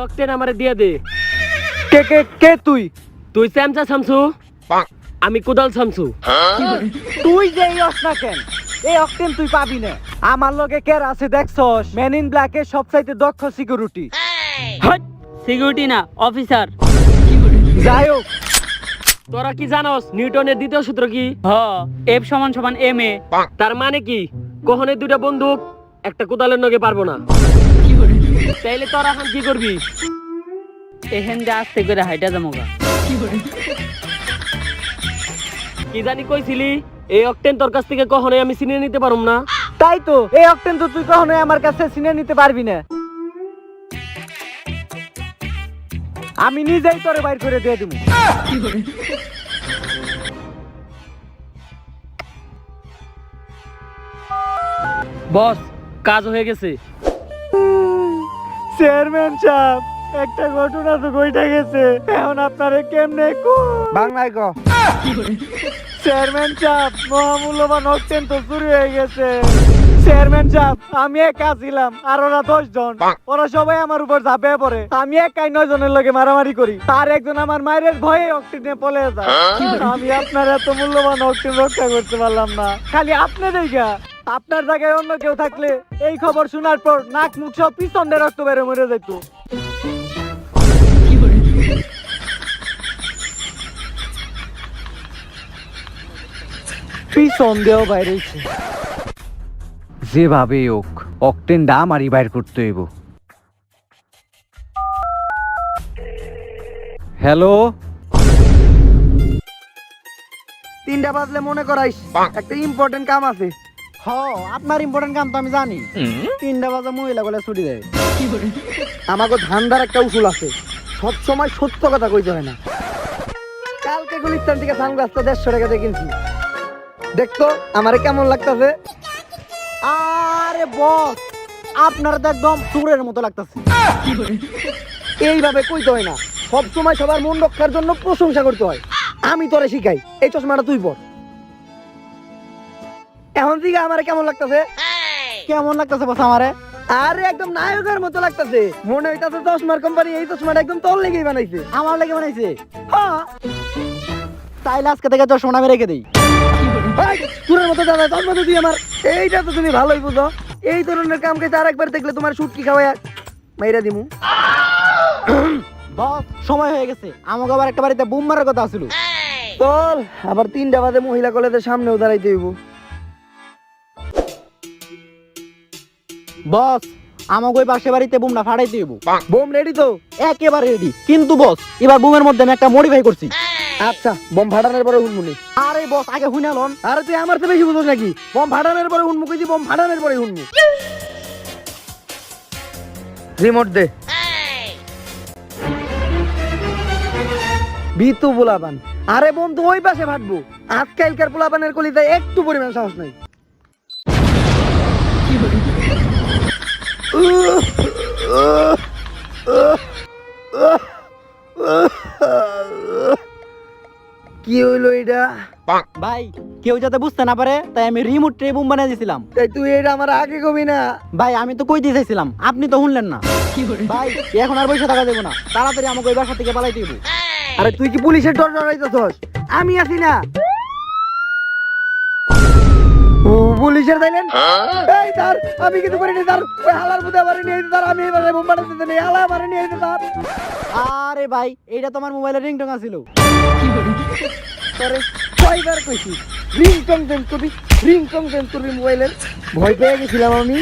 Octane আমারে দিয়ে দে। কে কে কে তুই? তুই স্যামসা শামসু, আমি কুদাল শামসু। তুই যে ইয়স না কেন, এই অক্টেন তুই পাবি না। আমার লগে কে আছে দেখছস? মেন ইন ব্ল্যাক এর সবচাইতে দক্ষ সিকিউরিটি। হট, সিকিউরিটি না অফিসার। যাই হোক, তোরা কি জানোস নিউটনের দ্বিতীয় সূত্র কি? F = ma। তার মানে কি? কখনোই দুইটা বন্দুক একটা কোদালের নগে পারবো না। তাইলে তোরা এখন কি করবি? এহেন যে আস্তে করে হাইটা যামোগা। কি জানি কইছিলি এই অক্টেন তোর কাছ থেকে কখনোই আমি চিনে নিতে পারুম না। তাই তো এই অক্টেন তো তুই কখনোই আমার কাছে চিনে নিতে পারবি না। আমি নিজেই তোরে বাইর করে দিয়ে দিব। বস, কাজ হয়ে গেছে। চেয়ারম্যান সাহেব, একটা ঘটনা তো ঘটে গেছে, এখন আপনারে কেমনে বাংলায় কো। চেয়ারম্যান সাহেব, মহামূল্যবান অক্টেন তো চুরি হয়ে গেছে। চেয়ারম্যান সাহেব, আমি একা ছিলাম আর ওরা 10 জন, ওরা সবাই আমার উপর ঝাঁপিয়ে পড়ে। আমি একাই 9 জনের লগে মারামারি করি, আর একজন আমার মায়ের ভয়ে অক্টেন নিয়ে পলে যায়। আমি আপনার এত মূল্যবান অক্টেন রক্ষা করতে পারলাম না, খালি আপনি দেখা। আপনার জায়গায় অন্য কেউ থাকলে এই খবর শোনার পর নাক মুখ সব পিছন দিয়ে রক্ত বেড়ে মরে যেত। পিছন দিয়েও বাইরে যেভাবে হোক অক্টেন দাম আর বাইর করতে হইব। হ্যালো, 3টা বাজলে মনে করাইস, একটা ইম্পর্টেন্ট কাম আছে। আপনার ইম্পর্টেন্ট কাম তো আমি জানি। 3টা বাজে মহিলা বলে ছুটি দেয়। আমাকে ধান্দার একটা উসুল আছে, সব সময় সত্য কথা কইতে হয় না। কালকে গুলিস্তান থেকে সানগ্লাসটা 150 টাকা দিয়ে কিনছি। দেখতো আমারে কেমন লাগতাছে। আরে বস, আপনার তো একদম চোরের মতো লাগতেছে। এইভাবে কইতে হয় না, সব সময় সবার মন রক্ষার জন্য প্রশংসা করতে হয়। আমি তোরে শিখাই, এই চশমাটা তুই পর। এখন থেকে আমারে কেমন লাগতাছে? কেমন লাগতেছে বস আমারে? আরে একদম নায়কের মতো লাগতাছে। মনে হইতাছে চশমার কোম্পানি এই চশমাটা একদম তোর লেগেই বানাইছে। আমার লেগে বানাইছে? হ্যাঁ, তাইলে আজকে থেকে চশমা আমি রেখে দিই। চুরের মতো দাদা চশমা তো তুই আমার। এইটা তো তুমি ভালোই বুঝো। এই ধরনের কাম কাজ আরেকবার দেখলে তোমার সুটকি খাওয়ায় মাইরা দিমু। বস, সময় হয়ে গেছে, আমাকে আবার একটা বাড়িতে বুম মারার কথা ছিল। চল, আবার 3টা বাজে মহিলা কলেজের সামনেও দাঁড়াইতে হইব। বস, আমাকে ওই পাশে বাড়িতে বুমটা ফাটাইতে হইব। বোম রেডি তো? একেবারে রেডি, কিন্তু বস এবার বুমের মধ্যে আমি একটা মডিফাই করছি। আচ্ছা, বোম ফাটানোর পরে হুনমুনি। আরে বস, আগে হুইনালন। আরে তুই আমার চেয়ে বেশি বুঝোস নাকি? বোম ফাটানোর পরে হুনমু কইছি, বোম ফাটানোর পরে হুনমু। রিমোট দে। বিতু পোলাপান। আরে বন্ধু, ওই পাশে ফাটবো। আজকালকার পোলাপানের কলিতে একটু পরিমাণ সাহস নাই। কি হইলো এটা? ভাই, কেউ যাতে বুঝতে না পারে তাই আমি রিমোট ট্রে বুম বানিয়ে দিয়েছিলাম। তাই তুই এটা আমার আগে কবি না? ভাই, আমি তো কইতে চাইছিলাম, আপনি তো শুনলেন না। ভাই, এখন আর পয়সা টাকা দেবো না, তাড়াতাড়ি আমাকে ওই বাসা থেকে পালাইতে হইব। আরে তুই কি পুলিশের ডর ডরাইতেছস? আমি আছি না। ও পুলিশের তাইলেন? এই স্যার, আমি কিছু করিনি স্যার। ওই হালার মধ্যে আমারে নিয়ে আইছে স্যার। আমি এবারে বোম বানাইতে নেই, হালা আমারে নিয়ে আইছে স্যার। আরে ভাই, এইটা তোমার মোবাইলের রিংটং আছিল। তোরে কয়বার কইছি রিংটং চেঞ্জ করবি, রিংটং চেঞ্জ করবি মোবাইলের। ভয় পেয়ে গেছিলাম আমি।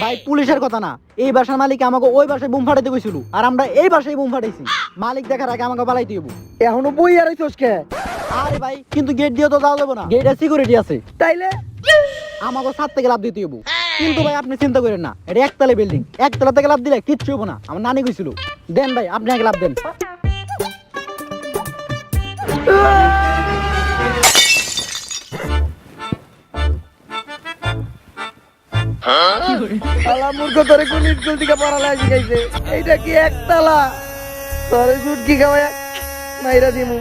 ভাই, পুলিশের কথা না, এই বাসার মালিক আমাকে ওই বাসায় বুম ফাটাইতে কইছিল, আর আমরা এই বাসায় বুম ফাটাইছি। মালিক দেখার আগে আমাকে পালাইতে হইব। এখনো বই আর আইছস কে? আরে ভাই, কিন্তু গেট দিয়ে তো যাওয়া যাবে না, গেটে সিকিউরিটি আছে। তাইলে আমাকে ছাদ থেকে লাভ দিতে হইব। কিন্তু ভাই, আপনি চিন্তা করেন না, এটা একতলা বিল্ডিং, একতলা থেকে লাভ দিলে কিচ্ছু হইব না। আমার নানি কইছিল। দেন ভাই, আপনি আগে লাভ দেন। শালা মূর্খ, তোরে কোন স্কুল থেকে পড়ালেখা শিখাইছে? এইটা কি একতলা? তোরে সুটকি খাওয়ায় মাইরা দিমু।